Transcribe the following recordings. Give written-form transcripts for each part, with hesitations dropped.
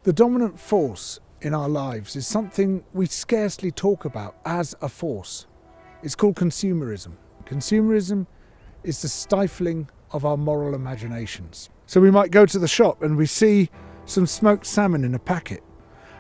The dominant force in our lives is something we scarcely talk about as a force. It's called consumerism. Consumerism is the stifling of our moral imaginations. So we might go to the shop and we see some smoked salmon in a packet.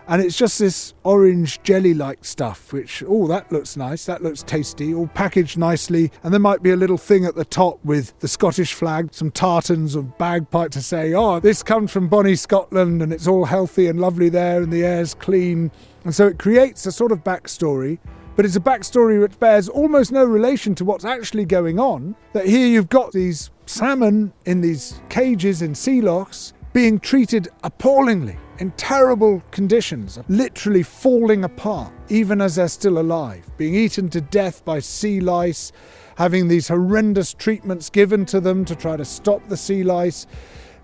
And it's just this orange jelly-like stuff, which, oh, that looks nice, that looks tasty, all packaged nicely. And there might be a little thing at the top with the Scottish flag, some tartans or bagpipe to say, oh, this comes from Bonnie, Scotland, and it's all healthy and lovely there, and the air's clean. And so it creates a sort of backstory, but it's a backstory which bears almost no relation to what's actually going on. That here you've got these salmon in these cages in sea locks being treated appallingly, in terrible conditions, literally falling apart, even as they're still alive, being eaten to death by sea lice, having these horrendous treatments given to them to try to stop the sea lice,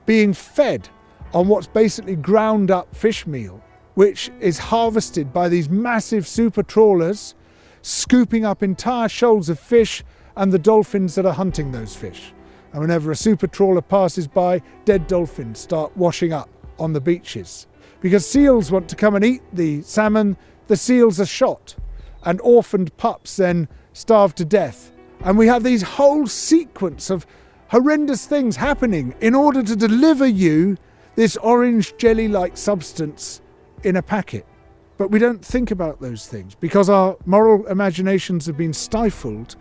being fed on what's basically ground up fish meal, which is harvested by these massive super trawlers, scooping up entire shoals of fish and the dolphins that are hunting those fish. And whenever a super trawler passes by, dead dolphins start washing up on the beaches. Because seals want to come and eat the salmon, the seals are shot, and orphaned pups then starve to death. And we have these whole sequence of horrendous things happening in order to deliver you this orange jelly-like substance in a packet. But we don't think about those things because our moral imaginations have been stifled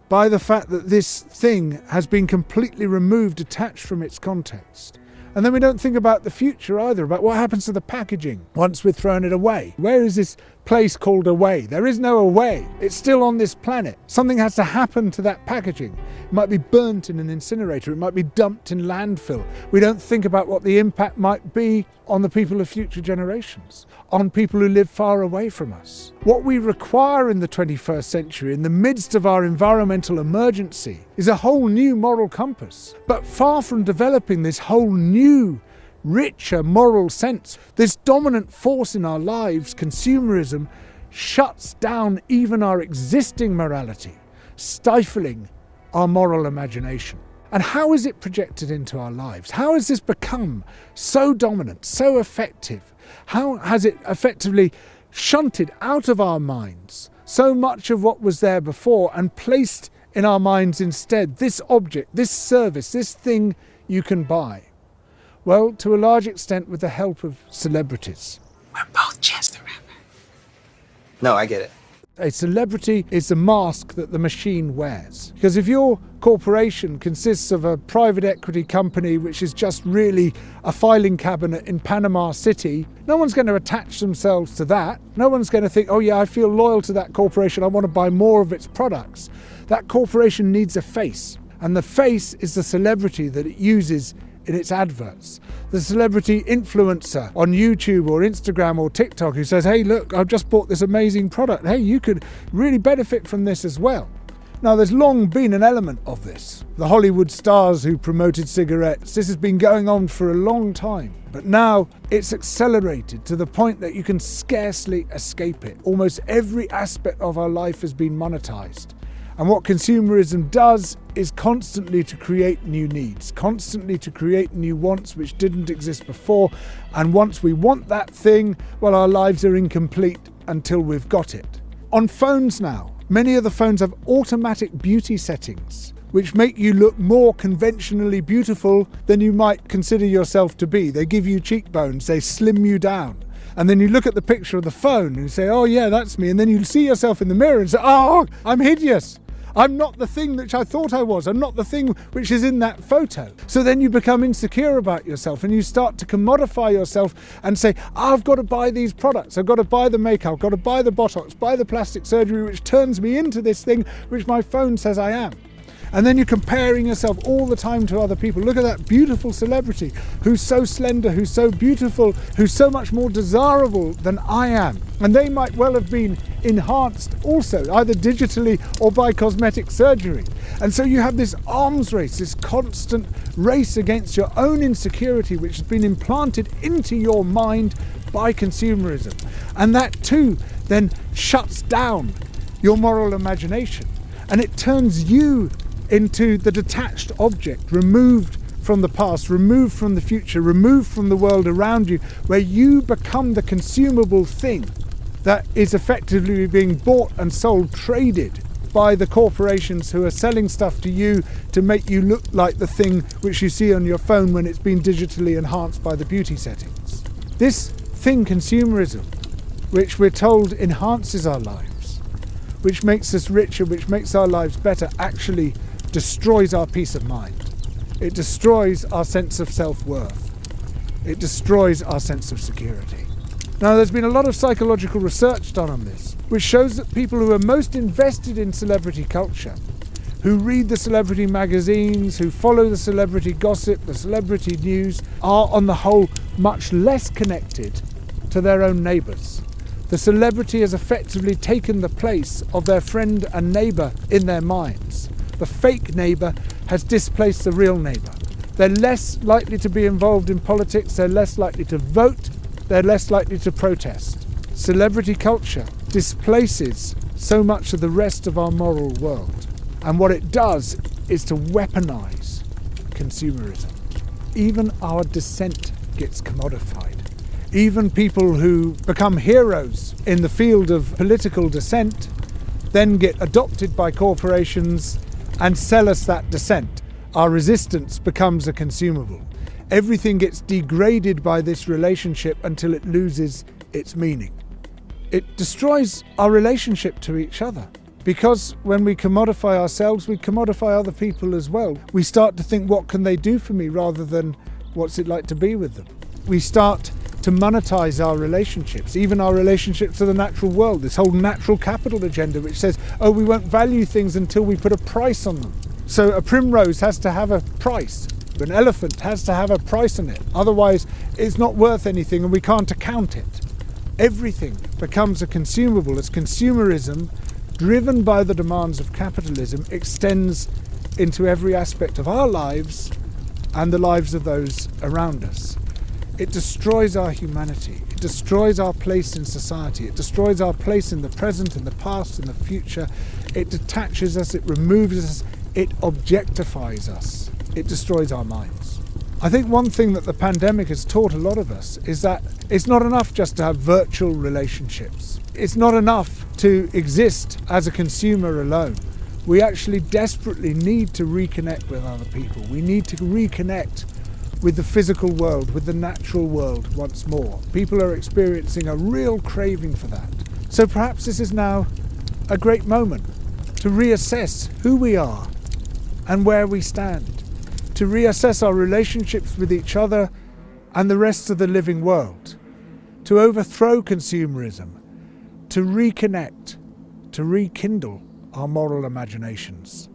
by the fact that this thing has been completely removed, detached from its context. And then we don't think about the future either, about what happens to the packaging once we've thrown it away. Where is this place called away? There is no away. It's still on this planet. Something has to happen to that packaging. It might be burnt in an incinerator. It might be dumped in landfill. We don't think about what the impact might be on the people of future generations, on people who live far away from us. What we require in the 21st century, in the midst of our environmental emergency, is a whole new moral compass. But far from developing this whole new, richer moral sense, this dominant force in our lives, consumerism, shuts down even our existing morality, stifling our moral imagination. And how is it projected into our lives? How has this become so dominant, so effective? How has it effectively shunted out of our minds so much of what was there before and placed in our minds instead this object, this service, this thing you can buy? Well, to a large extent with the help of celebrities. We're both Chance the Rapper. No, I get it. A celebrity is the mask that the machine wears. Because if your corporation consists of a private equity company which is just really a filing cabinet in Panama City, no one's going to attach themselves to that. No one's going to think, oh yeah, I feel loyal to that corporation, I want to buy more of its products. That corporation needs a face. And the face is the celebrity that it uses in its adverts. The celebrity influencer on YouTube or Instagram or TikTok who says, hey, look, I've just bought this amazing product. Hey, you could really benefit from this as well. Now, there's long been an element of this. The Hollywood stars who promoted cigarettes, this has been going on for a long time. But now it's accelerated to the point that you can scarcely escape it. Almost every aspect of our life has been monetized. And what consumerism does is constantly to create new needs, constantly to create new wants which didn't exist before. And once we want that thing, well, our lives are incomplete until we've got it. On phones now, many of the phones have automatic beauty settings which make you look more conventionally beautiful than you might consider yourself to be. They give you cheekbones, they slim you down. And then you look at the picture of the phone and you say, oh yeah, that's me. And then you see yourself in the mirror and say, oh, I'm hideous. I'm not the thing which I thought I was. I'm not the thing which is in that photo. So then you become insecure about yourself and you start to commodify yourself and say, I've got to buy these products. I've got to buy the makeup. I've got to buy the Botox, buy the plastic surgery, which turns me into this thing which my phone says I am. And then you're comparing yourself all the time to other people. Look at that beautiful celebrity who's so slender, who's so beautiful, who's so much more desirable than I am. And they might well have been enhanced also, either digitally or by cosmetic surgery. And so you have this arms race, this constant race against your own insecurity, which has been implanted into your mind by consumerism. And that too then shuts down your moral imagination. And it turns you into the detached object, removed from the past, removed from the future, removed from the world around you, where you become the consumable thing that is effectively being bought and sold, traded by the corporations who are selling stuff to you to make you look like the thing which you see on your phone when it's been digitally enhanced by the beauty settings. This thing, consumerism, which we're told enhances our lives, which makes us richer, which makes our lives better, actually destroys our peace of mind. It destroys our sense of self-worth. It destroys our sense of security. Now, there's been a lot of psychological research done on this, which shows that people who are most invested in celebrity culture, who read the celebrity magazines, who follow the celebrity gossip, the celebrity news, are on the whole much less connected to their own neighbours. The celebrity has effectively taken the place of their friend and neighbour in their minds. The fake neighbour has displaced the real neighbour. They're less likely to be involved in politics, they're less likely to vote, they're less likely to protest. Celebrity culture displaces so much of the rest of our moral world. And what it does is to weaponize consumerism. Even our dissent gets commodified. Even people who become heroes in the field of political dissent then get adopted by corporations and sell us that dissent. Our resistance becomes a consumable. Everything gets degraded by this relationship until it loses its meaning. It destroys our relationship to each other, because when we commodify ourselves, we commodify other people as well. We start to think, what can they do for me, rather than what's it like to be with them. We start to monetize our relationships, even our relationships to the natural world, this whole natural capital agenda which says, oh, we won't value things until we put a price on them. So a primrose has to have a price. An elephant has to have a price on it. Otherwise, it's not worth anything and we can't account it. Everything becomes a consumable as consumerism, driven by the demands of capitalism, extends into every aspect of our lives and the lives of those around us. It destroys our humanity. It destroys our place in society. It destroys our place in the present, in the past, in the future. It detaches us. It removes us. It objectifies us. It destroys our minds. I think one thing that the pandemic has taught a lot of us is that it's not enough just to have virtual relationships. It's not enough to exist as a consumer alone. We actually desperately need to reconnect with other people. We need to reconnect with the physical world, with the natural world once more. People are experiencing a real craving for that. So perhaps this is now a great moment to reassess who we are and where we stand, to reassess our relationships with each other and the rest of the living world, to overthrow consumerism, to reconnect, to rekindle our moral imaginations.